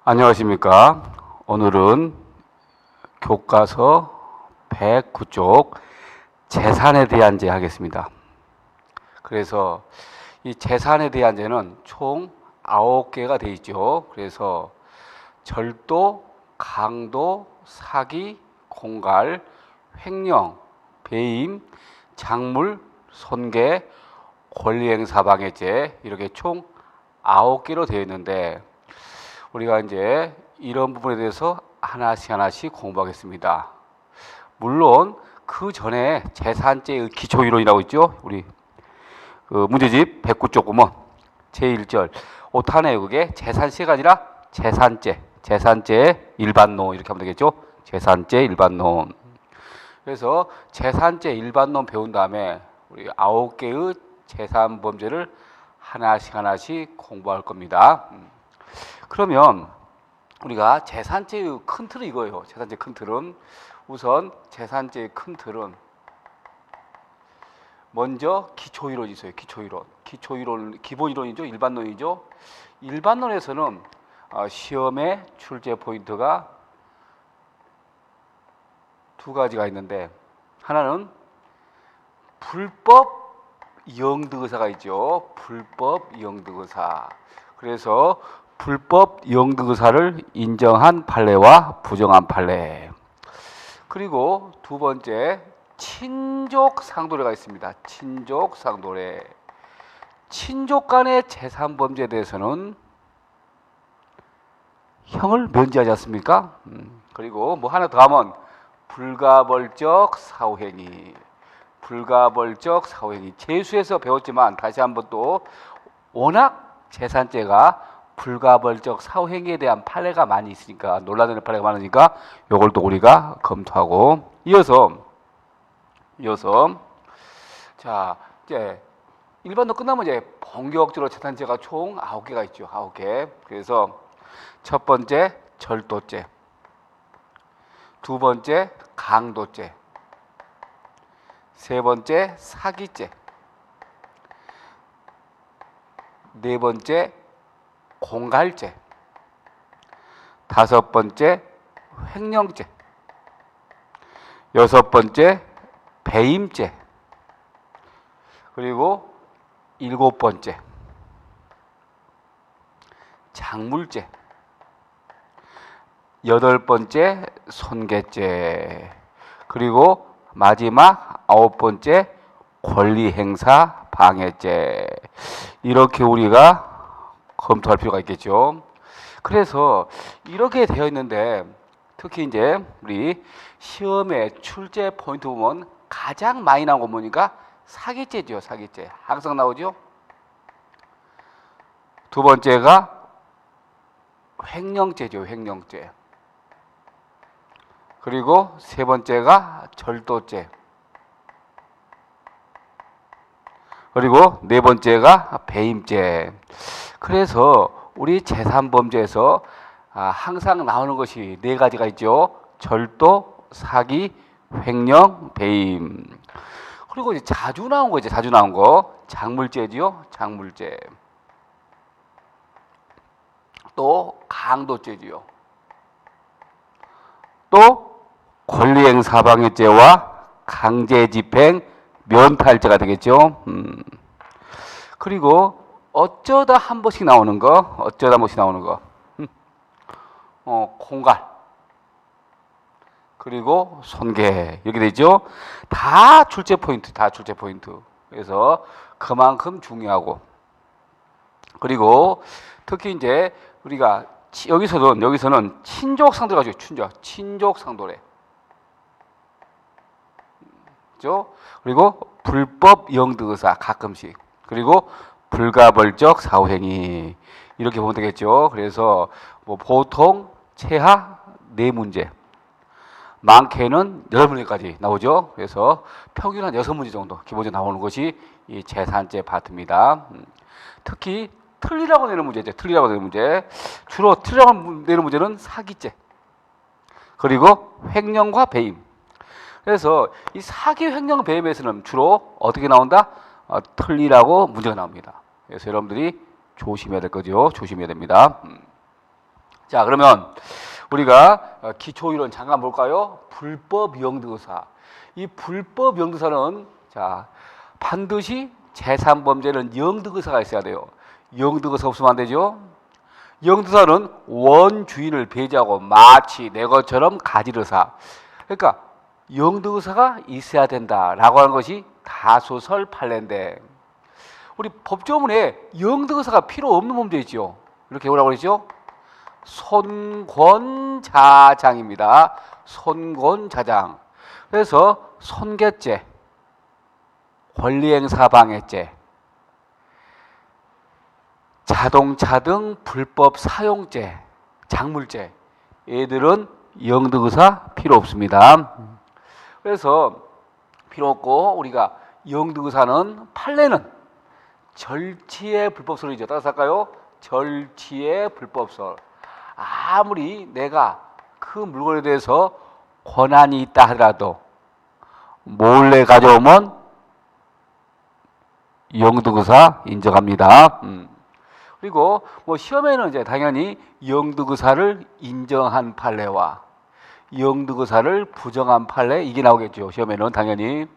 안녕하십니까. 오늘은 교과서 109쪽 재산에 대한 제 하겠습니다. 그래서 이 재산에 대한 제는 총 9개가 되어 있죠. 그래서 절도, 강도, 사기, 공갈, 횡령, 배임, 장물, 손괴, 권리행사방해죄 이렇게 총 9개로 되어 있는데 우리가 이제 이런 부분에 대해서 하나씩 공부하겠습니다. 물론 그 전에 재산죄의 기초이론이라고 있죠. 우리 그 문제집 109쪽 보면 제1절 오타네요. 그게 재산세가 아니라 재산죄 일반론 이렇게 하면 되겠죠. 재산죄 일반론. 그래서 재산죄 일반론 배운 다음에 우리 9개의 재산 범죄를 하나씩 공부할 겁니다. 그러면 우리가 재산죄의 큰 틀은 이거예요. 재산죄 큰 틀은 우선 재산죄의 큰 틀은 먼저 기초이론이 있어요. 기초이론 기본이론이죠. 일반론이죠. 일반론에서는 시험의 출제 포인트가 두 가지가 있는데 하나는 불법 영득의사가 있죠. 불법 영득의사. 그래서 불법 영득의사를 인정한 판례와 부정한 판례. 그리고 두 번째 친족 상도례가 있습니다. 친족 상도례. 친족 간의 재산 범죄에 대해서는 형을 면제하지 않습니까? 그리고 뭐 하나 더 하면 불가벌적 사후행위. 불가벌적 사후행위. 재수에서 배웠지만 다시 한번 또 워낙 재산죄가 불가벌적 사후행위에 대한 판례가 많이 있으니까 논란되는 판례가 많으니까 요걸 또 우리가 검토하고 이어서 자 이제 일반론 끝나면 이제 본격적으로 재산죄가 총 9개가 있죠. 9개. 그래서 첫 번째 절도죄, 두 번째 강도죄, 세 번째 사기죄, 네 번째 공갈죄, 다섯 번째 횡령죄, 여섯 번째 배임죄, 그리고 일곱 번째 장물죄, 여덟 번째 손괴죄, 그리고 마지막 아홉 번째 권리행사 방해죄. 이렇게 우리가 검토할 필요가 있겠죠. 그래서 이렇게 되어 있는데 특히 이제 우리 시험에 출제 포인트 보면 가장 많이 나온 거 뭐니까 사기죄죠. 사기죄 항상 나오죠. 두 번째가 횡령죄죠. 횡령죄. 그리고 세 번째가 절도죄. 그리고 네 번째가 배임죄. 그래서 우리 재산범죄에서 항상 나오는 것이 네 가지가 있죠. 절도, 사기, 횡령, 배임. 그리고 이제 자주 나온 거 자주 나온 거 장물죄지요. 장물죄. 또 강도죄지요. 또 권리행사방해죄와 강제집행 면탈죄가 되겠죠. 그리고 어쩌다 한 번씩 나오는 거, 공갈, 그리고 손괴 이렇게 되죠. 다 출제 포인트. 그래서 그만큼 중요하고 그리고 특히 이제 우리가 여기서는 친족 상도례가 있죠. 친족 상도례. 그렇죠? 그리고 불법 영득의사 가끔씩. 그리고 불가벌적 사후행위 이렇게 보면 되겠죠. 그래서 뭐 보통 최하 4문제, 많게는 8문제까지 나오죠. 그래서 평균 한 6문제 정도 기본적으로 나오는 것이 이 재산죄 파트입니다. 특히 틀리라고 내는 문제죠. 주로 틀리라고 내는 문제는 사기죄, 그리고 횡령과 배임. 그래서 이 사기, 횡령, 배임에서는 주로 어떻게 나온다? 틀리라고 문제가 나옵니다. 그래서 여러분들이 조심해야 될 거죠. 조심해야 됩니다. 자, 그러면 우리가 기초이론 잠깐 볼까요? 불법 영등의사. 이 불법 영등의사는 자, 반드시 제3범죄는 영등의사가 있어야 돼요. 영등의사 없으면 안 되죠. 영등의사는 원주인을 배제하고 마치 내 것처럼 가질의사. 그러니까 영등의사가 있어야 된다라고 하는 것이 다소설 판례인데 우리 법조문에 영등의사가 필요 없는 범죄 있죠. 이렇게 뭐라고 그러죠? 손권자장입니다. 손권자장. 그래서 손괴죄, 권리행사방해죄, 자동차 등 불법 사용죄, 작물죄, 얘들은 영등의사 필요 없습니다. 그래서 필요 없고 우리가 영등의사는 판례는 절치의 불법설이죠. 따라서 할까요? 절치의 불법설. 아무리 내가 그 물건에 대해서 권한이 있다 하더라도 몰래 가져오면 영등의사 인정합니다. 그리고 뭐 시험에는 이제 당연히 영등의사를 인정한 판례와 영등의사를 부정한 판례 이게 나오겠죠. 시험에는 당연히.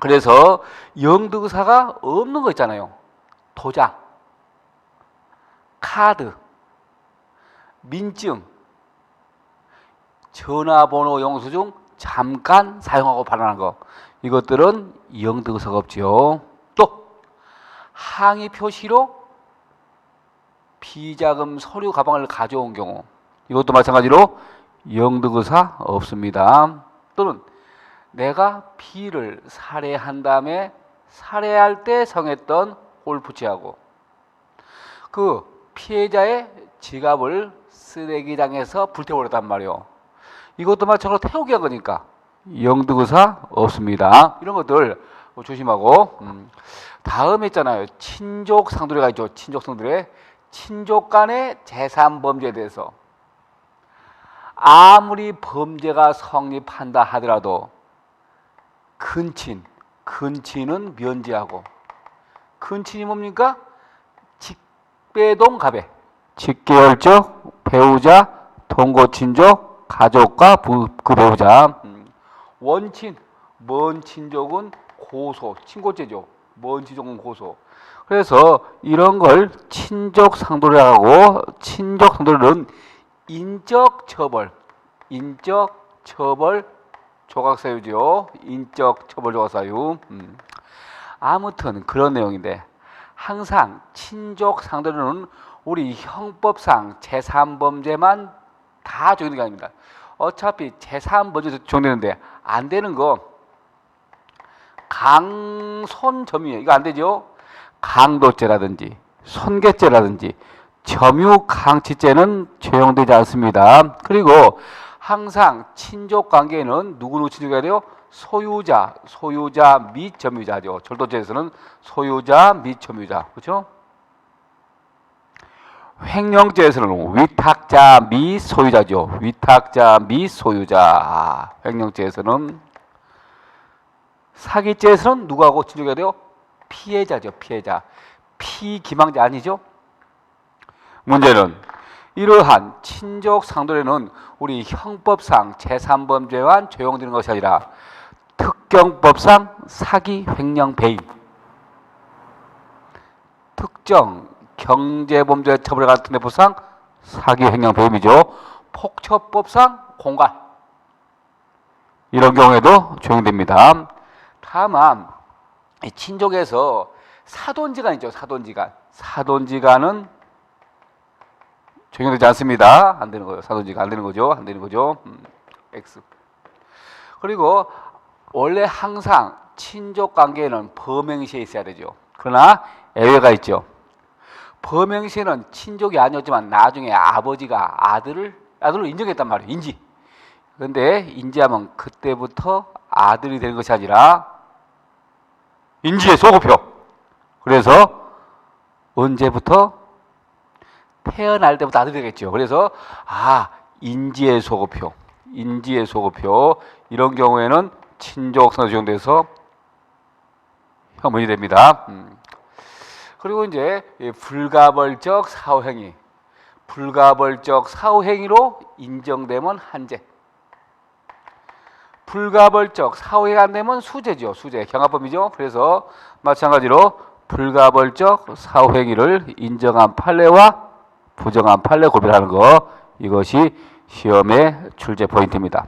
그래서 영등의사가 없는 거 있잖아요. 도장, 카드, 민증, 전화번호 영수증 잠깐 사용하고 발언한 거 이것들은 영등의사가 없지요. 또 항의 표시로 비자금 서류 가방을 가져온 경우 이것도 마찬가지로 영등의사 없습니다. 또는 내가 B를 살해한 다음에 살해할 때 성했던 골프치하고 그 피해자의 지갑을 쓰레기장에서 불태워버렸단 말이에요. 이것도 마찬가지로 태우기 한 거니까 영등의사 없습니다. 이런 것들 조심하고 다음에 있잖아요. 친족 상도례가 있죠. 친족 상도례. 친족 간의 제3범죄에 대해서 아무리 범죄가 성립한다 하더라도 근친은 면제하고 근친이 뭡니까? 직배동갑에 직계열적, 배우자, 동거친족, 가족과 그 배우자. 원친, 먼 친족은 고소, 친고죄죠. 먼 친족은 고소. 그래서 이런 걸 친족 상도례하고 친족 상도례는 인적 처벌 조각사유죠. 인적 처벌 조각사유. 아무튼 그런 내용인데 항상 친족 상도례는 우리 형법상 제3범죄만 다 적용되는 게 아닙니다. 어차피 제3범죄 적용되는데 안 되는 거 강손점유예요. 이거 안 되죠. 강도죄라든지 손괴죄라든지 점유강치죄는 적용되지 않습니다. 그리고 항상 친족 관계에는 누구누구 친족해야 돼요? 소유자 및 점유자죠. 절도죄에서는 소유자 및 점유자. 그렇죠? 횡령죄에서는 위탁자 및 소유자죠. 위탁자 및 소유자. 횡령죄에서는 사기죄에서는 누구하고 친족해야 돼요? 피해자죠. 피해자. 피기망자 아니죠? 문제는 이러한 친족 상도례는 우리 형법상 제3범죄와 적용되는 것이 아니라 특경법상 사기, 횡령, 배임, 특정 경제범죄 처벌에 관한 특례법상 사기, 횡령, 배임이죠. 폭처법상 공갈 이런 경우에도 적용됩니다. 다만 친족에서 사돈지간 있죠. 사돈지간은 적용되지 않습니다. 안 되는 거예요. 사돈지간 안 되는 거죠. 안 되는 거죠. X. 그리고 원래 항상 친족 관계에는 범행시에 있어야 되죠. 그러나 예외가 있죠. 범행시에는 친족이 아니었지만 나중에 아버지가 아들을 인정했단 말이에요. 인지. 그런데 인지하면 그때부터 아들이 되는 것이 아니라 인지의 소급표. 그래서 언제부터? 태어날 때부터 아들이 되겠죠. 그래서 인지의 소급표 이런 경우에는 친족상도 적용돼서 혐의이 됩니다. 그리고 이제 불가벌적 사후행위. 불가벌적 사후행위로 인정되면 한죄. 불가벌적 사후행위 안 되면 수재죠. 수재. 경합범이죠. 그래서 마찬가지로 불가벌적 사후행위를 인정한 판례와 부정한 판례 구별하는 거, 이것이 시험의 출제 포인트입니다.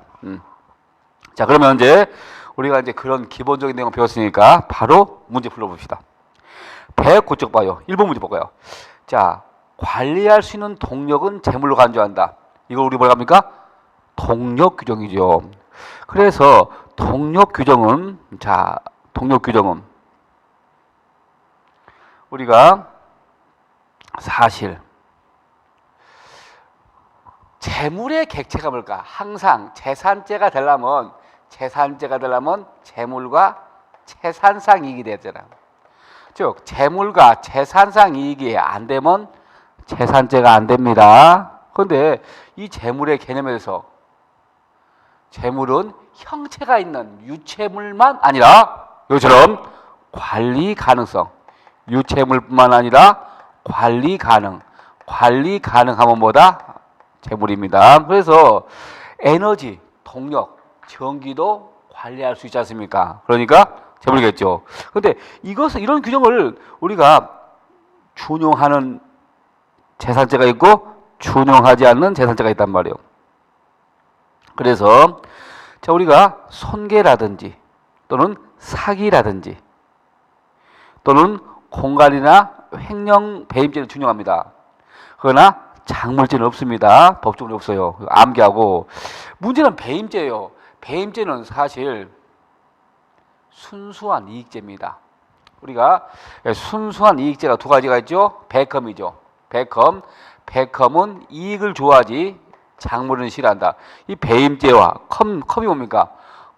자, 그러면 이제 우리가 이제 그런 기본적인 내용 배웠으니까 바로 문제 풀어봅시다. 109쪽 봐요. 1번 문제 볼까요? 자, 관리할 수 있는 동력은 재물로 간주한다. 이걸 우리 뭐라 합니까? 동력 규정이죠. 그래서 동력 규정은, 자, 동력 규정은 우리가 사실 재물의 객체가 뭘까? 항상 재산죄가 되려면 재물과 채산상 이익이 돼야 되잖아. 즉 재물과 채산상 이익이 안 되면 재산죄가 안 됩니다. 그런데 이 재물의 개념에서 재물은 형체가 있는 유체물만 아니라 이처럼 관리 가능성, 유체물뿐만 아니라 관리 가능하면 뭐다? 재물입니다. 그래서 에너지, 동력, 전기도 관리할 수 있지 않습니까? 그러니까 재물이겠죠. 그런데 이런 규정을 우리가 준용하는 재산죄가 있고 준용하지 않는 재산죄가 있단 말이에요. 그래서 자, 우리가 손괴라든지 또는 사기라든지 또는 공갈이나 횡령 배임죄를 준용합니다. 그러나 작물죄는 없습니다. 법적으로 없어요. 암기하고. 문제는 배임죄예요. 배임죄는 사실 순수한 이익죄입니다. 우리가 순수한 이익죄가 두 가지가 있죠. 배컴이죠. 배컴은 이익을 좋아하지 작물은 싫어한다. 이 배임죄와 컴이 뭡니까?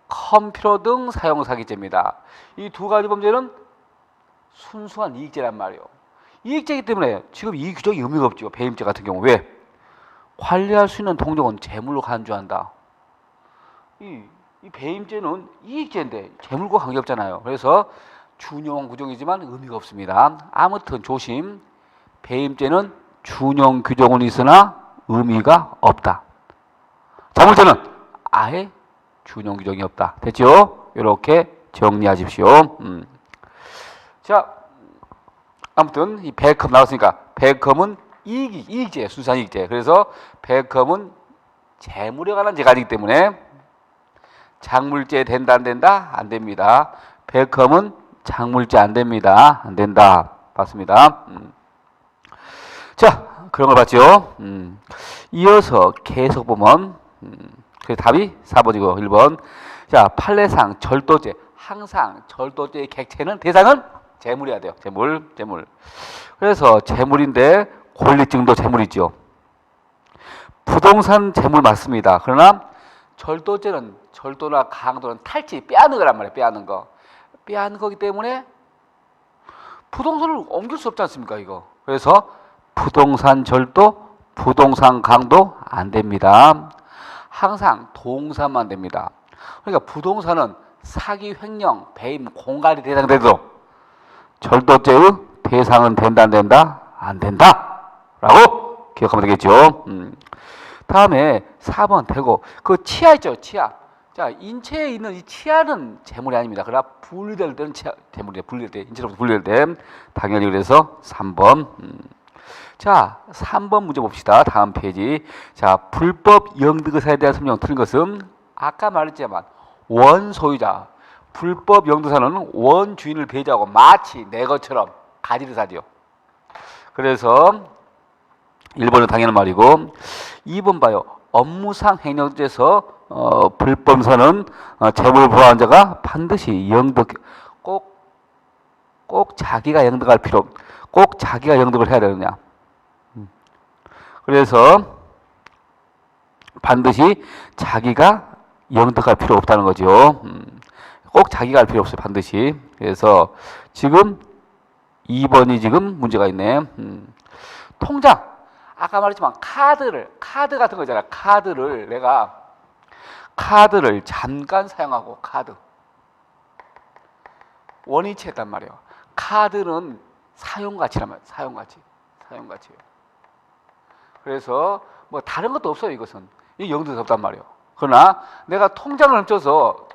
컴퓨터 등 사용 사기죄입니다. 이 두 가지 범죄는 순수한 이익죄란 말이에요. 이익죄이기 때문에 지금 이 규정이 의미가 없죠. 배임죄 같은 경우. 왜? 관리할 수 있는 동력은 재물로 간주한다. 이 배임죄는 이익죄인데 재물과 관계없잖아요. 그래서 준용 규정이지만 의미가 없습니다. 아무튼 조심. 배임죄는 준용 규정은 있으나 의미가 없다. 자물죄는 아예 준용 규정이 없다. 됐죠? 이렇게 정리하십시오. 자, 아무튼 이 배컴 나왔으니까 배컴은 이익죄, 순수한 이익죄. 그래서 배컴은 재물에 관한 죄가 아니기 때문에 작물죄 된다 안 된다? 안 됩니다. 배컴은 작물죄 안 됩니다. 안 된다. 봤습니다. 자, 그런 걸 봤죠. 이어서 계속 보면 그 답이 4번이고 1번. 자, 판례상 절도죄. 항상 절도죄의 객체는 대상은 재물이어야 돼요. 재물. 그래서 재물인데 권리증도 재물이죠. 부동산 재물 맞습니다. 그러나 절도죄는 절도나 강도는 탈취, 빼앗는 거란 말이에요. 빼앗는 거. 빼앗는 거기 때문에 부동산을 옮길 수 없지 않습니까, 이거. 그래서 부동산 절도, 부동산 강도 안 됩니다. 항상 동산만 됩니다. 그러니까 부동산은 사기, 횡령, 배임, 공갈이 대상돼도 절도죄의 대상은 된다 안 된다? 안 된다 라고 기억하면 되겠죠. 다음에 4번 되고 그 치아 있죠. 치아. 자, 인체에 있는 이 치아는 재물이 아닙니다. 그러나 분리될 때는 재물이에요. 분리될 때, 인체로부터 분리될 때 당연히. 그래서 3번. 자, 3번 문제 봅시다. 다음 페이지. 자, 불법 영득의사에 대한 설명 틀린 것은 아까 말했지만 원소유자. 불법 영득사는 원주인을 배제하고 마치 내 것처럼 가지를 사죠. 그래서 1번은 당연한 말이고 2번 봐요. 업무상 횡령죄에서 불법사는 재물 보호한 자가 반드시 영득 꼭 자기가 영득할 필요 꼭 자기가 영득을 해야 되느냐. 그래서 반드시 자기가 영득할 필요 없다는 거죠. 꼭 자기가 할 필요 없어요. 반드시. 그래서 지금 2번이 지금 문제가 있네. 통장. 아까 말했지만 카드 같은 거 있잖아. 내가 카드를 잠깐 사용하고 원위치 했단 말이에요. 카드는 사용가치라면 사용가치예요. 그래서 뭐 다른 것도 없어요. 이것은 이 영등사 없단 말이에요. 그러나 내가 통장을 훔쳐서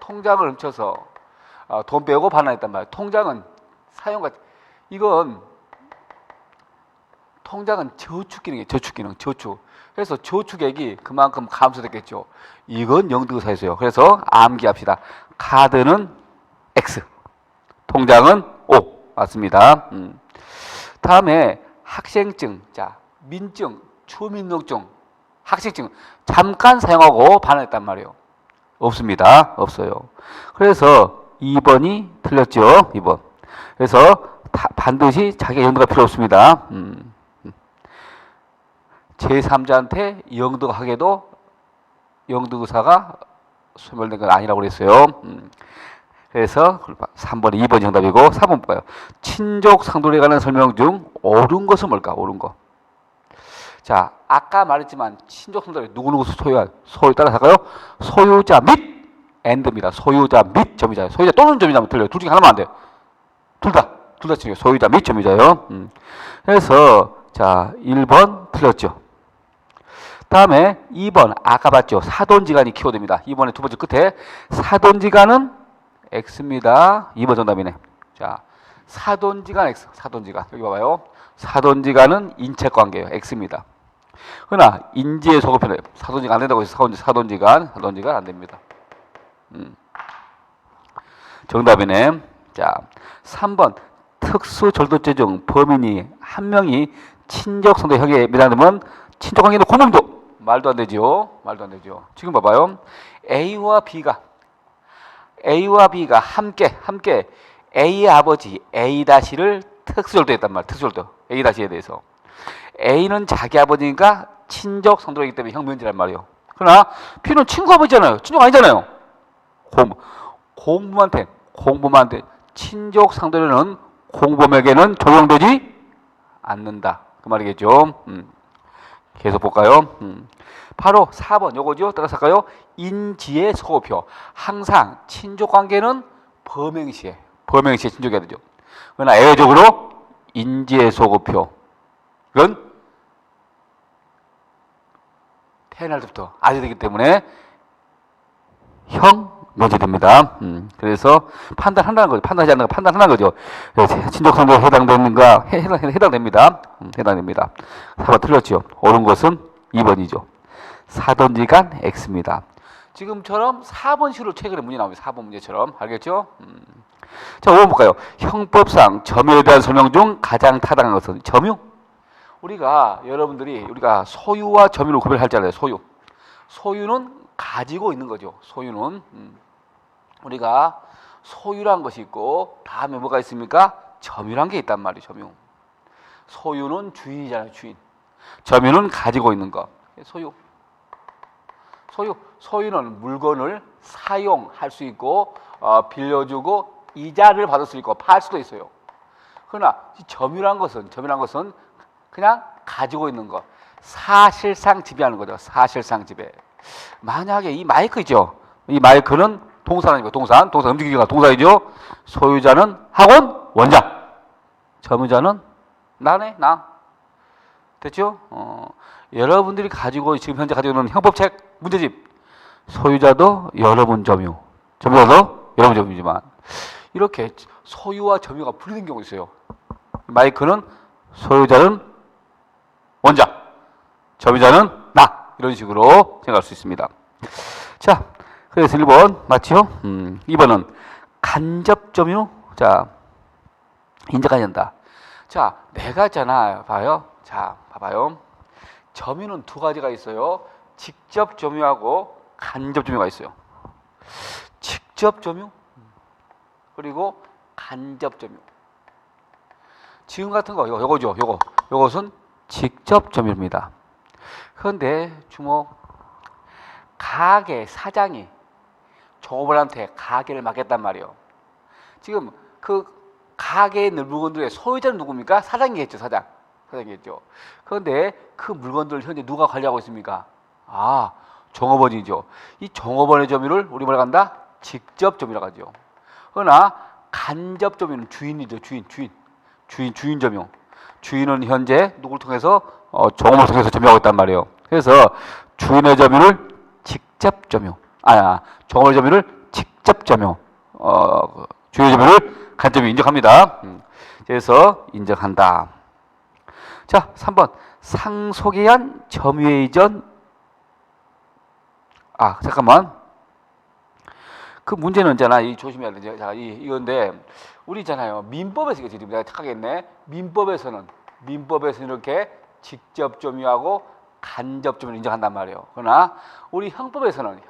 돈 빼고 반환했단 말이에요. 통장은 사용가 이건 통장은 저축 기능이에요. 저축. 그래서 저축액이 그만큼 감소됐겠죠. 이건 영등사에서요. 그래서 암기합시다. 카드는 X, 통장은 O. 맞습니다. 다음에 학생증, 자 민증, 주민등록증, 학생증 잠깐 사용하고 반환했단 말이에요. 없습니다. 없어요. 그래서 2번이 틀렸죠. 2번. 그래서 반드시 자기 영등가 필요 없습니다. 제3자한테 영등하게도 영등사가 소멸된 건 아니라고 그랬어요. 그래서 3번이 2번 정답이고 4번 볼까요? 친족 상도에 관한 설명 중 옳은 것은 뭘까? 옳은 거. 자, 아까 말했지만 친족 상도에 누구누구 소유 따라서 할까요? 소유자 및 and입니다. 소유자 및 점유자. 소유자 또는 점유자면 틀려요. 둘 중에 하나만 안 돼요. 둘 다 틀려요. 소유자 및 점유자요. 그래서 자 1번 틀렸죠. 다음에 2번 아까 봤죠. 사돈지간이 키워드입니다. 2번의 두 번째 끝에 사돈지간은 X입니다. 2번 정답이네. 자, 사돈지간 X, 사돈지간 여기 봐봐요. 사돈지간은 인체관계예요. X입니다. 그러나 인지의 소급표는 사돈지간 안 된다고 해서 사돈지간 안 됩니다. 정답이네. 자, 3번 특수절도죄 중 범인이 한 명이 친족 상도 혁에 미달하면 친족관계는 고명도 말도 안 되죠. 지금 봐봐요. A와 B가 함께 A의 아버지 A-를 특수절도했단 말이야. 특수절도 A-에 대해서 A는 자기 아버지니까 친족 상도이기 때문에 형 면제란 말이에요. 그러나 B는 친구 아버지잖아요. 친족 아니잖아요. 공범한테 친족 상도는 공범에게는 적용되지 않는다. 그 말이겠죠. 계속 볼까요? 바로 4번 요거죠. 따라서 할까요? 인지의 소급표. 항상 친족관계는 범행시에 친족해야 되죠. 그러나 예외적으로 인지의 소급표. 이건 태어날 때부터 아주 되기 때문에 형 면제됩니다. 그래서 판단한다는 거죠. 판단하지 않는 거 판단하는 거죠. 친족 상도에 해당되는가 해당됩니다. 해당됩니다. 4번 틀렸죠. 옳은 것은 2번이죠. 사돈지간 X입니다. 지금처럼 4번식으로 최근에 문제 나옵니다. 4번 문제처럼. 알겠죠? 자, 5번 볼까요? 형법상 점유에 대한 설명 중 가장 타당한 것은 점유? 여러분들이 소유와 점유를 구별할잖아요. 소유는 가지고 있는 거죠. 소유는 우리가 소유란 것이 있고 다음에 뭐가 있습니까? 점유란 게 있단 말이에요. 소유는 주인이잖아요. 주인. 점유는 가지고 있는 것. 소유는 물건을 사용할 수 있고 빌려주고 이자를 받을 수 있고 팔 수도 있어요. 그러나 점유란 것은 그냥 가지고 있는 것. 사실상 지배하는 거죠. 사실상 지배. 만약에 이 마이크 있죠. 이 마이크는 동산 아니고 동산 움직이기가 동산이죠. 소유자는 학원 원장. 점유자는 나네. 됐죠? 여러분들이 지금 현재 가지고 있는 형법책 문제집. 소유자도 여러분 점유자도 여러분 점유지만 이렇게 소유와 점유가 분리된 경우가 있어요. 마이크는 소유자는 원장, 점유자는 나. 이런 식으로 생각할 수 있습니다. 자, 그래서 1번 맞죠? 2번은 간접 점유. 자, 인정하지 않는다. 자, 내가 있잖아. 봐봐요. 점유는 두 가지가 있어요. 직접 점유하고 간접 점유가 있어요. 직접 점유 그리고 간접 점유. 지금 같은 거 요거죠. 요것은 직접 점유입니다. 그런데 주목, 가게 사장이 종업원한테 가게를 맡겼단 말이에요. 지금 그 가게에 있는 물건들의 소유자는 누굽니까? 사장이겠죠. 사장이겠죠. 그런데 그 물건들을 현재 누가 관리하고 있습니까? 종업원이죠. 이 종업원의 점유를 우리 뭐라고 한다? 직접 점유라고 하죠. 그러나 간접 점유는 주인이죠. 주인 점유. 주인은 현재 누구를 통해서 종업을 통해서 점유하고 있단 말이에요. 그래서 주인의 점유를 직접 점유, 종업의 점유를 직접 점유, 주인의 점유를 간접히 인정합니다. 그래서 인정한다. 자, 3번 상속에 의한 점유의 이전. 잠깐만. 그 문제는 있잖아. 이 조심해야 돼. 자, 이건데 우리 있잖아요. 민법에서 이거 지금 내가 착각했네. 민법에서는 이렇게 직접 점유하고 간접 점유를 인정한단 말이에요. 그러나 우리 형법에서는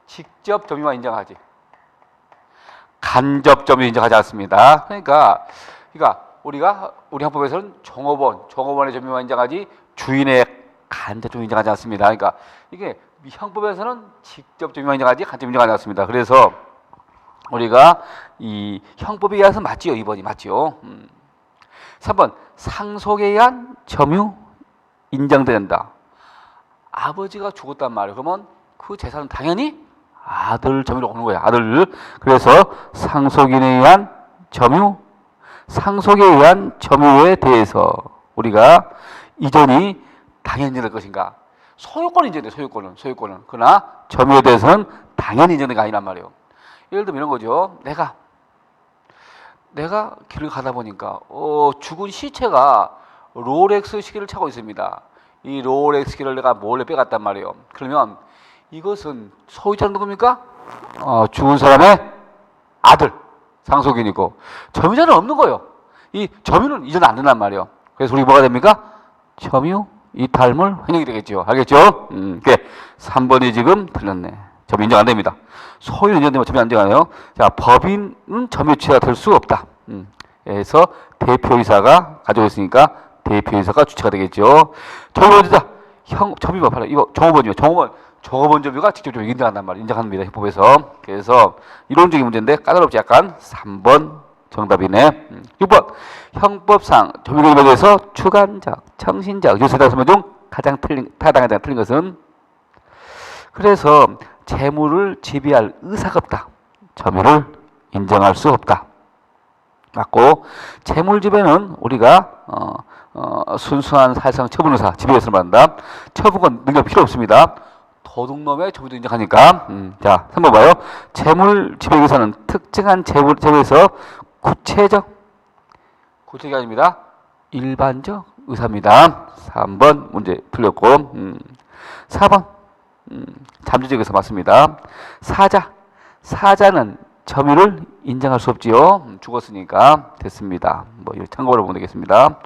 직접 점유만 인정하지 간접 점유 인정하지 않습니다. 그러니까 우리 형법에서는 종업원의 점유만 인정하지 주인의 간접 점유 인정하지 않습니다. 그러니까 이게 형법에서는 직접 점유만 인정하지 간접 인정하지 않습니다. 그래서 우리가 이 형법에 의해서 맞지요. 2번이 맞지요. 3번 상속에 의한 점유 인정된다. 아버지가 죽었단 말이에요. 그러면 그 재산은 당연히 아들 점유로 오는 거예요. 아들. 그래서 상속에 의한 점유에 대해서 우리가 이전이 당연히 인정될 것인가? 소유권은 인정돼. 소유권은. 그러나 점유에 대해서는 당연히 인정된 게 아니란 말이에요. 예를 들면 이런 거죠. 내가 길을 가다 보니까 죽은 시체가 롤렉스 시계를 차고 있습니다. 이 롤렉스 시계를 내가 몰래 빼갔단 말이에요. 그러면 이것은 소유자는 누굽니까? 죽은 사람의 아들, 상속인이고 점유자는 없는 거예요. 이 점유는 이전 안 된단 말이에요. 그래서 우리 뭐가 됩니까? 점유 이탈물 횡령이 되겠죠. 알겠죠? 3번이 지금 틀렸네. 점유 인정 안 됩니다. 소유는 인정되면 점유 안 인정하네요. 자, 법인은 점유주체가 될 수 없다. 그래서 대표이사가 가지고 있으니까 대표이사가 주체가 되겠죠. 종업원이다. 점유가 바로 이거 종업원 점유가 직접 점유 인정한단 말이에요. 인정합니다. 형법에서. 그래서 이론적인 문제인데 까다롭지 약간 3번 정답이네. 6번 형법상 점유권에 대해서 주관적, 청신적, 유세다 설명 중 타당하게 틀린 것은 그래서 재물을 지배할 의사가 없다. 점유를 인정할 수 없다. 맞고 재물 지배는 우리가 순수한 사실상 처분의사 지배였을 만한다. 처분권 능력 필요 없습니다. 도둑놈의 점유도 인정하니까. 자, 3번 봐요. 재물 지배 의사는 특정한 재물에서 구체적이 아닙니다. 일반적 의사입니다. 3번 문제 틀렸고 4번 잠재적 의사 맞습니다. 사자는 점유를 인정할 수 없지요. 죽었으니까 됐습니다. 뭐 이거 참고로 보면 되겠습니다.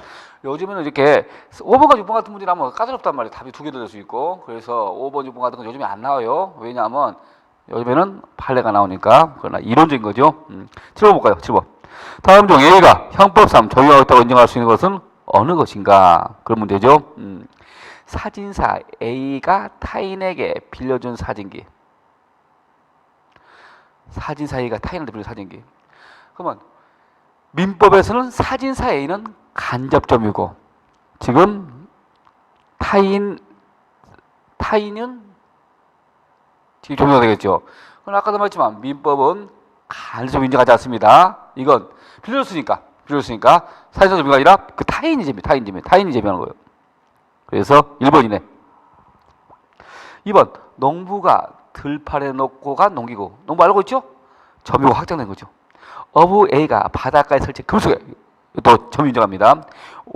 요즘에는 이렇게 5번과 6번 같은 문제 나오면 까다롭단 말이에요. 답이 두 개 될 수 있고. 그래서 5번, 6번 같은 건 요즘에 안 나와요. 왜냐하면 요즘에는 판례가 나오니까. 그러나 이론적인 거죠. 7번 볼까요? 7번. 다음 중 A가 형법상 점유하고 있다고 인정할 수 있는 것은 어느 것인가? 그런 문제죠. 사진사 A가 타인에게 빌려준 사진기. 사진사 A가 타인한테 빌려준 사진기. 그러면 민법에서는 사진사 A는 간접 점유고 지금 타인은 지금 점유가 되겠죠. 그럼 아까도 말했지만 민법은 간접 인정하지 않습니다. 이건 빌려줬으니까 사진사 점유가 아니라 그 타인이 점유하는 거예요. 그래서 1번이네. 2번 농부가 들판에 놓고 간 농기구. 농부 알고 있죠? 점유가 확정된 거죠. 어부 A가 바닷가에 설치 금속에 또 점유 인정합니다.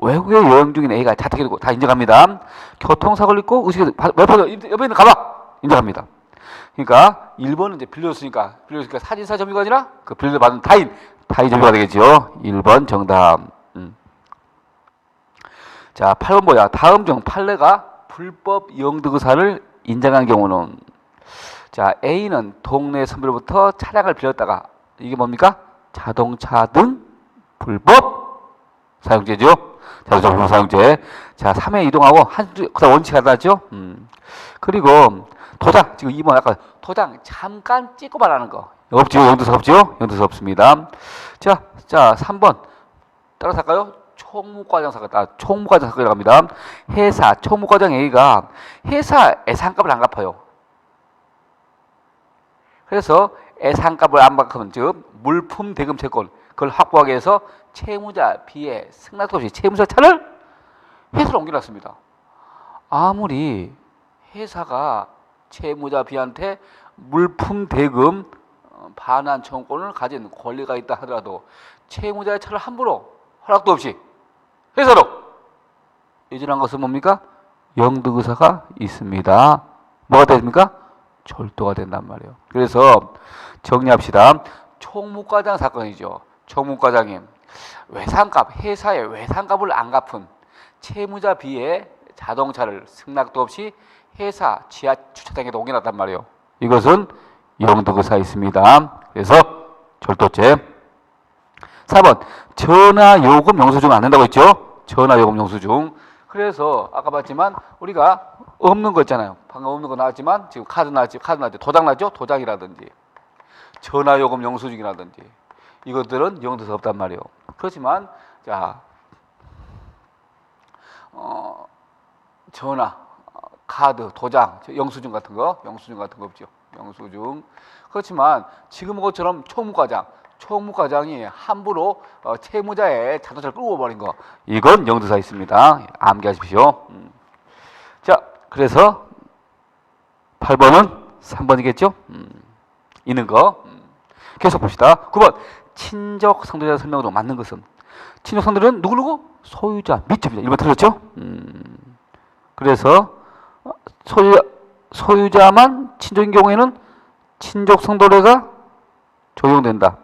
외국에 여행 중인 A가 자택에 두고 다 인정합니다. 교통사고를 입고 의식에 옆에 있는 가봐 인정합니다. 그러니까 1번은 이제 빌려줬으니까 사진사 점유가 아니라 그 빌려받은 타인 점유가 되겠죠. 1번 정답. 자, 8번 뭐야? 다음 중 판례가 불법 영득의사를 인정한 경우는 자, A는 동네 선별부터 차량을 빌렸다가 이게 뭡니까? 자동차 등 불법 사용죄죠. 자동차 불법 사용죄. 자, 3회 이동하고 그다음 원칙 하나죠. 그리고 도장 지금 2번 아까 도장 잠깐 찍고 말하는 거 없지요. 영득사 없지요. 영득사 없습니다. 자, 3번 따라서 할까요? 총무과장 사건이라고 합니다. 회사 총무과장 A가 회사 예산값을 안 갚아요. 그래서 예산값을 안 갚으면 즉 물품 대금 채권 그걸 확보하기 위해서 채무자 B의 승낙도 없이 채무자 차를 회사로 옮겨놨습니다. 아무리 회사가 채무자 B한테 물품 대금 반환 청구권을 가진 권리가 있다 하더라도 채무자의 차를 함부로 허락도 없이 회사로 이전한 것은 뭡니까? 영득의사가 있습니다. 뭐가 됩니까? 절도가 된단 말이에요. 그래서 정리합시다. 총무과장 사건이죠. 총무과장이 외상값, 회사의 외상값을 안 갚은 채무자 B의 자동차를 승낙도 없이 회사 지하 주차장에도 옮겨놨단 말이에요. 이것은 영득의사 있습니다. 그래서 절도죄. 4번 전화요금 영수증 안 낸다고 했죠. 전화요금 영수증. 그래서 아까 봤지만 우리가 없는 거 있잖아요. 방금 없는 거 나왔지만 지금 카드 나왔지, 도장 나왔죠. 도장이라든지 전화요금 영수증이라든지 이것들은 영득의사 없단 말이에요. 그렇지만 자 전화, 카드, 도장, 영수증 같은 거 없죠. 영수증. 그렇지만 지금 것처럼 총무과장이 함부로 채무자의 자동차를 끌고 버린 거, 이건 영득의사 있습니다. 암기하십시오. 자, 그래서 8번은 3번이겠죠? 있는 거. 계속 봅시다. 9번 친족 상대자 설명으로 맞는 것은 친족 상대는 누구누구? 소유자 및 점유자. 1번 틀렸죠? 그래서 소유자만 친족인 경우에는 친족 상도례가 적용된다.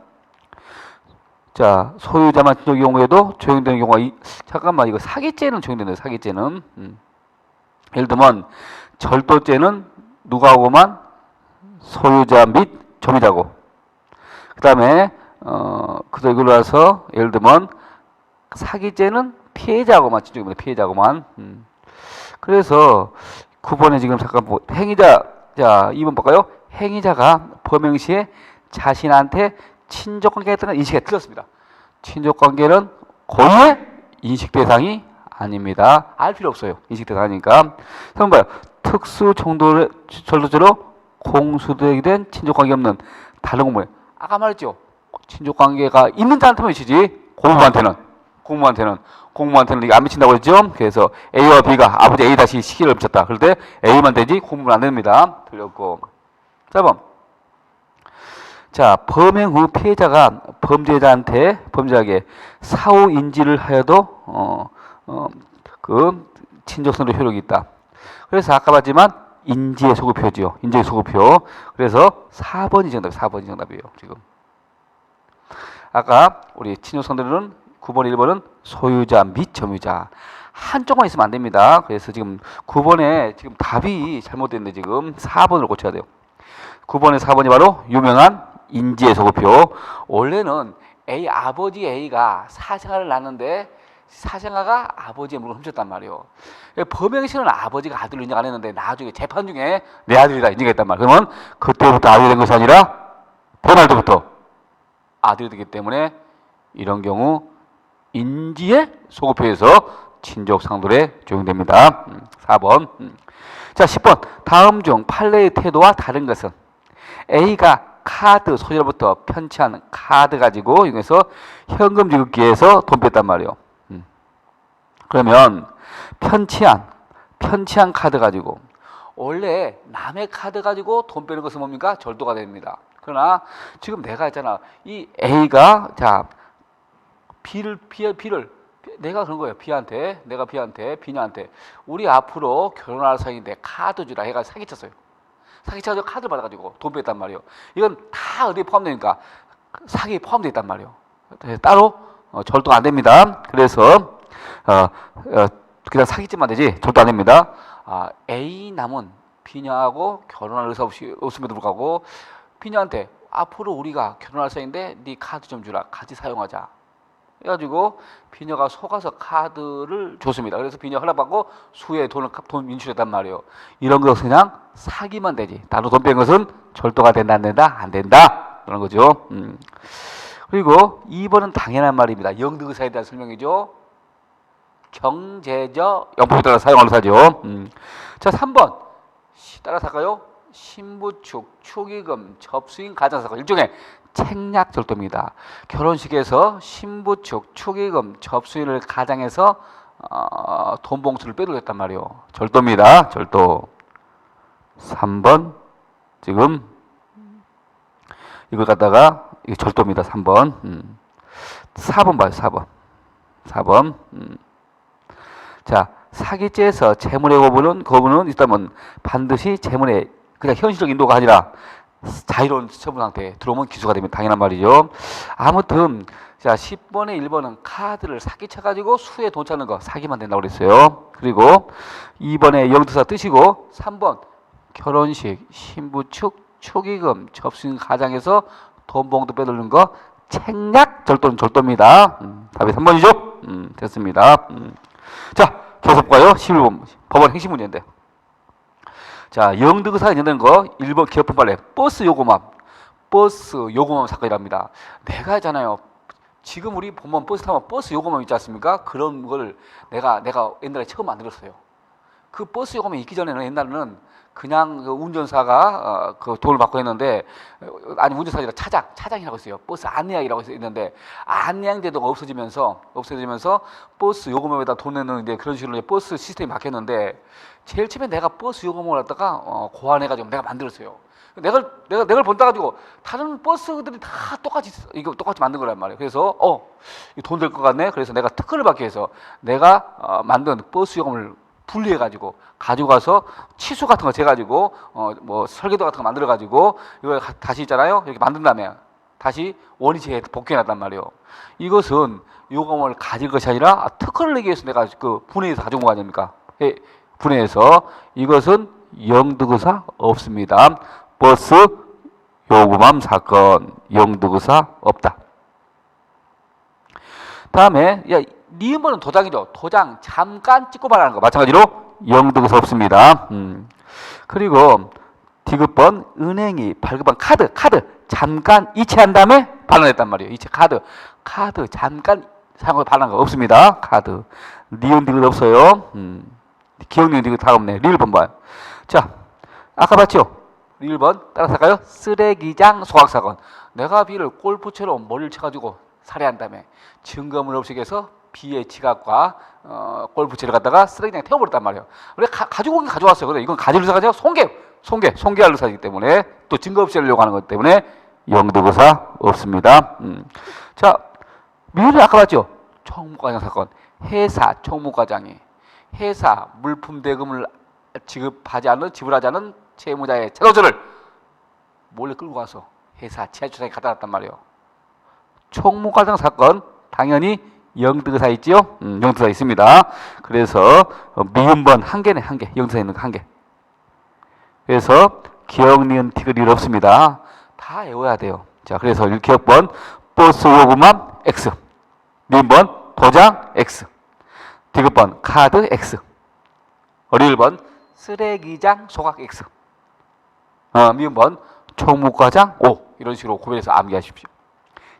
자, 소유자만 친족인 경우에도 적용되는 경우가 잠깐만, 이거 사기죄는 적용된다. 사기죄는 예를 들면 절도죄는 누가 하고만? 소유자 및 점유자고. 그다음에 그래서 이걸로 와서 예를 들면 사기죄는 피해자고만 친족입니다. 피해자고만. 그래서 9번에 지금 잠깐 행위자, 자 2번 볼까요? 행위자가 범행 시에 자신한테 친족관계가 있다는 인식에 틀렸습니다. 친족관계는 고유의 인식 대상이 아닙니다. 알 필요 없어요. 인식 대상이니까. 3번 봐요. 특수 절도죄로 공수되게 된 친족관계 없는 다른 공무원. 아까 말했죠. 친족관계가 있는 자한테만 미치지 공무원한테는 이게 안 미친다고 했죠. 그래서 A와 B가 아버지 A 다시 시기를 미쳤다. 그럴 때 A만 되지 공무원 안 됩니다. 틀렸고. 4번. 자, 범행 후 피해자가 범죄자에게 사후 인지를 하여도 그 친족성도 효력이 있다. 그래서 아까 봤지만 인지의 소급표지요. 인지의 소급표. 그래서 4번이 정답이에요. 지금. 아까 우리 친족성들은 9번, 1번은 소유자 및 점유자. 한쪽만 있으면 안 됩니다. 그래서 지금 9번에 지금 답이 잘못됐는데 지금 4번을 고쳐야 돼요. 9번에 4번이 바로 유명한 인지의 소급표. 원래는 아버지 A가 사생아를 낳았는데 사생아가 아버지의 물건을 훔쳤단 말이에요. 범행 시는 아버지가 아들로 인정 안 했는데 나중에 재판 중에 내 아들이다 인정했단 말이에요. 그러면 그때부터 아들이 된 것이 아니라 태어날 때부터 아들이 되기 때문에 이런 경우 인지의 소급표에서 친족 상도례 적용됩니다. 4번. 자, 10번. 다음 중 판례의 태도와 다른 것은 A가 카드 소유자로부터 편취한 카드 가지고 이용해서 현금 지급기에서 돈 뺐단 말이에요. 그러면 편취한 카드 가지고 원래 남의 카드 가지고 돈 빼는 것은 뭡니까? 절도가 됩니다. 그러나 지금 내가 했잖아. 이 A가 자 B를 내가 그런 거예요. B한테 우리 앞으로 결혼할 사이인데 카드 주라 해가 사기쳤어요. 사기쳐서 카드를 받아가지고 돈 뺐단 말이에요. 이건 다 어디에 포함되니까 사기에 포함되어 있단 말이에요. 따로 절도가 안 됩니다. 그래서 그냥 사기죄만 되지 절도 안 됩니다. A 남은 B녀하고 결혼할 의사 없음에도 불구하고 B녀한테 앞으로 우리가 결혼할 사이인데 네 카드 좀 주라. 같이 사용하자. 해가지고 B녀가 속아서 카드를 줬습니다. 그래서 B녀 허락받고 수의 돈 인출했단 말이에요. 이런 것은 그냥 사기만 되지. 따로 돈 뺀 것은 절도가 된다 안 된다? 안 된다. 그런 거죠. 그리고 2번은 당연한 말입니다. 영득의사에 대한 설명이죠. 경제적 영법에 따라 사용하는 사죠. 자, 3번 따라서 할까요? 신부축, 축의금, 접수인 가장사건 일종의 책략절도입니다. 결혼식에서 신부 측 축의금 접수인을 가장해서 돈 봉투를 빼돌렸단 말이에요. 절도입니다. 절도. 3번 지금 이걸 갖다가 이거 절도입니다. 3번. 4번 봐요. 4번. 4번. 자, 사기죄에서 재물의 거부는 있다면 반드시 재물의 그냥 현실적 인도가 아니라 자유로운 처분 상태에 들어오면 기소가 되면 당연한 말이죠. 아무튼 자 10번에 1번은 카드를 사기쳐가지고 수에 돈 찾는 거 사기만 된다고 그랬어요. 그리고 2번에 영투사 뜨시고 3번 결혼식 신부 측 축의금 접수인 가장에서 돈 봉투 빼돌리는 거 책략 절도는 절도입니다. 답이 3번이죠. 됐습니다. 자 계속 봐요. 11번 법원 행시 문제인데 자 영득의사가 있는 거 1번 기업품 발레 버스 요금함 사건이랍니다. 내가 했잖아요. 지금 우리 보면 버스 타면 버스 요금함 있지 않습니까? 그런 걸 내가 옛날에 처음 만들었어요. 그 버스 요금이 있기 전에는 옛날에는 그냥 그 운전사가 그 돈을 받고 했는데 아니 운전사가 아니라 차장이라고 했어요. 버스 안내양이라고 했는데 안내양 제도가 없어지면서 버스 요금에다 돈 내는 이제 그런 식으로 이제 버스 시스템이 바뀌었는데 제일 처음에 내가 버스 요금을 갖다가 고안해가지고 내가 만들었어요. 내가 본따 가지고 다른 버스들이 다 똑같이 만든 거란 말이에요. 그래서 돈 될 것 같네. 그래서 내가 특허를 받기 위해서 내가 만든 버스 요금을 분리해가지고 가져가서 치수 같은 거 재가지고 뭐 설계도 같은 거 만들어가지고 이걸 다시 있잖아요. 이렇게 만든 다음에 다시 원위치에 복귀해놨단 말이에요. 이것은 요금을 가질 것이 아니라 특허를 내기 위해서 내가 그 분해해서 가져온 거 아닙니까? 분해해서 이것은 영득의사 없습니다. 버스 요금함 사건 영득의사 없다. 다음에 니은번은 도장이죠. 도장 잠깐 찍고 말하는 거 마찬가지로 영득의사 없습니다. 그리고 디귿번 은행이 발급한 카드 잠깐 이체한 다음에 반환했단 말이에요. 이체 카드 잠깐 사용을 반환한 거 없습니다. 카드 니은 디귿 없어요. 기억 니은 디귿 다 없네. 리을번 봐요. 자 아까 봤죠? 리을번 따라서 할까요? 쓰레기장 소각사건. 내가 B를 골프채로 머리를 쳐가지고 살해한 다음에 증거물 없이 해서 B의 지갑과 골프채를 갖다가 쓰레기장에 태워버렸단 말이에요. 그래 가지고 오긴 가져왔어요. 그래 이건 가지고 의사가 송계할 의사이기 때문에 또 증거 없이 하려고 하는 것 때문에 영득의사 없습니다. 자 미율이 아까 봤죠? 총무과장 사건. 회사 총무과장이 회사 물품 대금을 지불하지 않은 채무자의 채도서를 몰래 끌고 가서 회사 지하주차장에 갖다 놨단 말이에요. 총무과장 사건 당연히 영득의사 있지요? 영득의사 있습니다. 그래서 미음번 한 개네. 영득의사 있는 거 한 개. 그래서 기억 니은 디귿 일 없습니다. 다 외워야 돼요. 자 그래서 기억번 버스 요금함 X, 미음번 도장 X, 디귿번 카드 X, 리을번 쓰레기장 소각 X, 미음번 총무과장 O. 이런 식으로 구별해서 암기하십시오.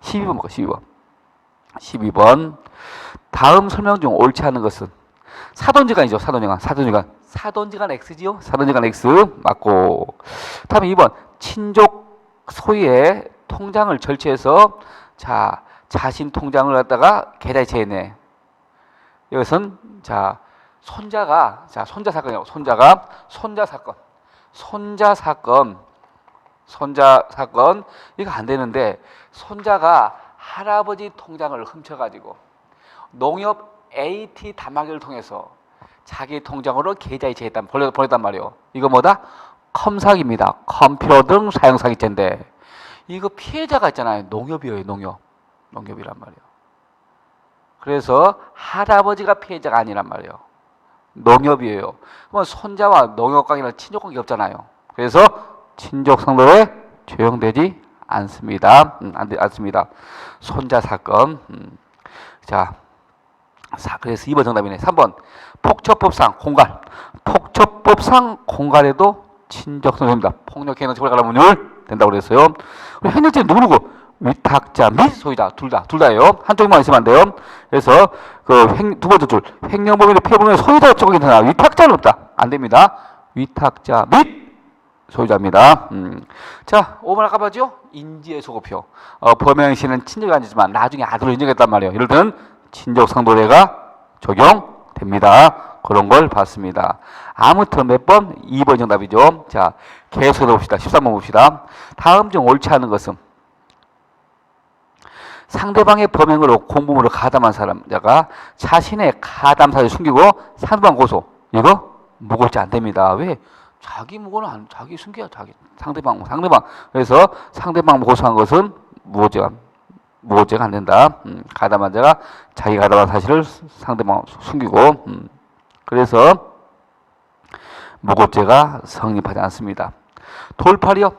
12번 볼까요? 12번 다음 설명 중 옳지 않은 것은 사돈지간이죠. 사돈지간 X지요. 사돈지간 X 맞고. 다음에 2번 친족 소유의 통장을 절취해서 자신 통장을 갖다가 계좌에 채했네. 이것은 손자 사건이요. 손자 사건 이거 안 되는데 손자가 할아버지 통장을 훔쳐가지고 농협 AT 담화기를 통해서 자기 통장으로 계좌에 보냈단 말이에요. 이거 뭐다? 컴사기입니다. 컴퓨터 등 사용사기죄인데 이거 피해자가 있잖아요. 농협이에요. 농협이란 말이에요. 그래서 할아버지가 피해자가 아니란 말이에요. 농협이에요. 그러면 손자와 농협관계는 친족관계 없잖아요. 그래서 친족 상도에 적용되지 않습니다. 않습니다. 손자 사건. 그래서 2번 정답이네. 3번 폭처법상 공갈에도 친족 상도입니다. 폭력행위는 처벌가능 문율 된다고 그랬어요. 행정죄는 누구누구 위탁자 및 소유자 둘 다예요. 한쪽만 있으면 안 돼요. 그래서 두 번째 줄 횡령범인의 피해범인의 소유자가 적용이 되나 위탁자는 없다. 안 됩니다. 위탁자 및 소유자입니다. 자, 5번 아까 봤죠? 인지의 소급표. 범행시는 친족이 아니지만 나중에 아들로 인정했단 말이에요. 이럴 때는 친족상도례가 적용됩니다. 그런 걸 봤습니다. 아무튼 몇 번? 2번 정답이죠. 자, 계속해서 봅시다. 13번 봅시다. 다음 중 옳지 않은 것은 상대방의 범행으로 공범으로 가담한 사람자가 자신의 가담 사실을 숨기고 상대방 고소. 이거 무고죄 안 됩니다. 왜? 자기 무고는 자기 숨겨야 자기 상대방. 그래서 상대방 고소한 것은 무고죄가 안 된다. 가담한 자가 자기 가담한 사실을 상대방 숨기고 그래서 무고죄가 성립하지 않습니다. 돌팔이요.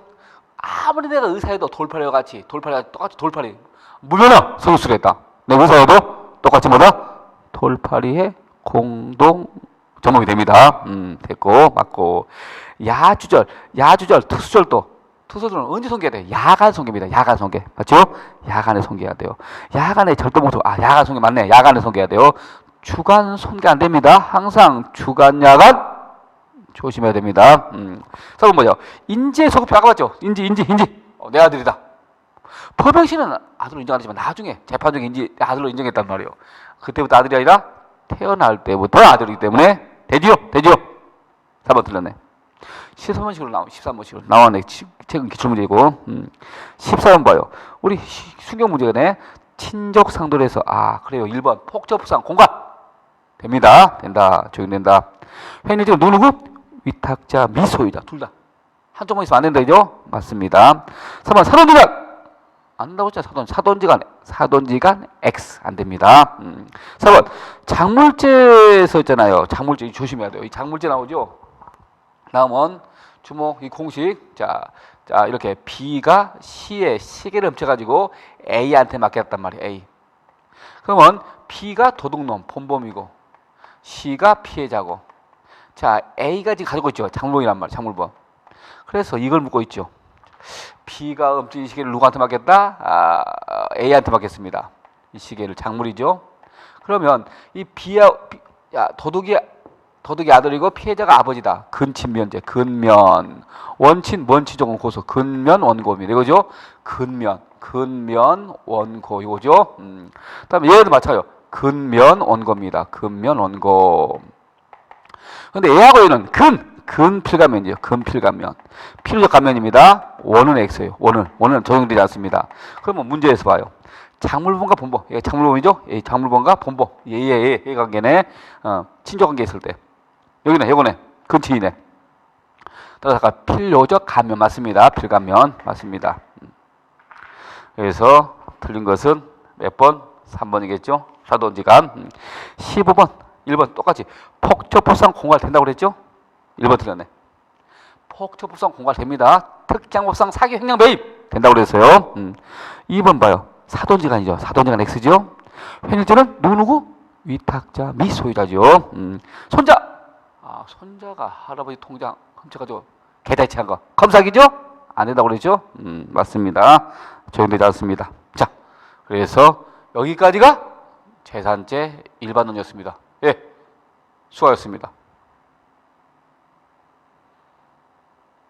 아무리 내가 의사여도 돌팔이와 같이 똑같이 돌팔이 무면허 서술을 했다. 내 의사여도 똑같이 뭐다? 돌팔이의 공동 접목이 됩니다. 됐고 맞고. 야주절, 투수절은 언제 손괴해야 돼? 야간 손괴입니다. 야간 손괴. 맞죠? 야간에 손괴해야 돼요. 야간에 절도 목적. 야간 손괴 맞네. 야간에 손괴해야 돼요. 주간 손괴 안 됩니다. 항상 주간, 야간 조심해야 됩니다. 4번 뭐죠? 인지의 소급표 아까 봤죠? 인지. 내 아들이다. 법영씨는 아들로 인정 안 하지만 나중에 재판적인 인지 아들로 인정했단 말이에요. 그때부터 아들이 아니라 태어날 때부터 아들이기 때문에 되지요. 4번 틀렸네. 13번식으로 나왔네. 최근 기출문제이고 14번 봐요. 우리 수경 문제네. 친족 상도례에서 그래요. 1번 폭접상 공간 된다. 적용된다. 횡령죄는 누누구? 위탁자 미소유자 둘 다 한쪽만 있으면 안 된다. 그죠? 맞습니다. 3번 사돈지간 안 된다고 했잖아. 사돈지간 X 안 됩니다. 4번 작물죄에서 있잖아요. 작물죄 조심해야 돼요. 이 작물죄 나오죠. 다음은 주목 이 공식. 자 이렇게 B가 C의 시계를 훔쳐가지고 A한테 맡겼단 말이에요. A. 그러면 B가 도둑놈 본범이고 C가 피해자고. 자 A가 지금 가지고 있죠. 작물범이란 말이에요. 작물범. 그래서 이걸 묻고 있죠. B가 훔친 이 시계를 누구한테 맡겼다? A한테 맡겼습니다. 이 시계를 작물이죠. 그러면 이 도둑이 아들이고 피해자가 아버지다. 근친면제, 근면. 원치종은 고소, 근면 원고입니다. 이거죠? 근면 원고 이거죠. 그다음에 얘도 마찬가지요. 근면 원고입니다. 근면 원고. 근데 얘하고 얘는 근필감면이죠. 근필감면. 필요적 감면입니다. 원은 X예요. 원은 적용되지 않습니다. 그러면 문제에서 봐요. 작물범과 본범. 얘가 작물범이죠? 작물범과 본범. 얘 관계네. 친족 관계 있을 때. 요거네. 근친이네. 따라서 아까 필요적 감면 맞습니다. 필감면 맞습니다. 그래서 틀린 것은 몇 번? 3번이겠죠? 사돈지간. 15번, 1번 똑같이 폭처법상 공갈 된다고 그랬죠? 1번 틀렸네. 폭처법상 공갈 됩니다. 특장법상 사기 횡령 매입 된다고 그랬어요. 2번 봐요. 사돈지간이죠. 사돈지간 X죠. 횡령죄는 누구? 위탁자 미 소유자죠. 손자가 할아버지 통장 훔쳐가지고 개다치한 거 검사기죠? 안 된다고 그랬죠? 맞습니다. 적용되지 않습니다. 자, 그래서 여기까지가 재산죄 일반론이었습니다. 수고하셨습니다.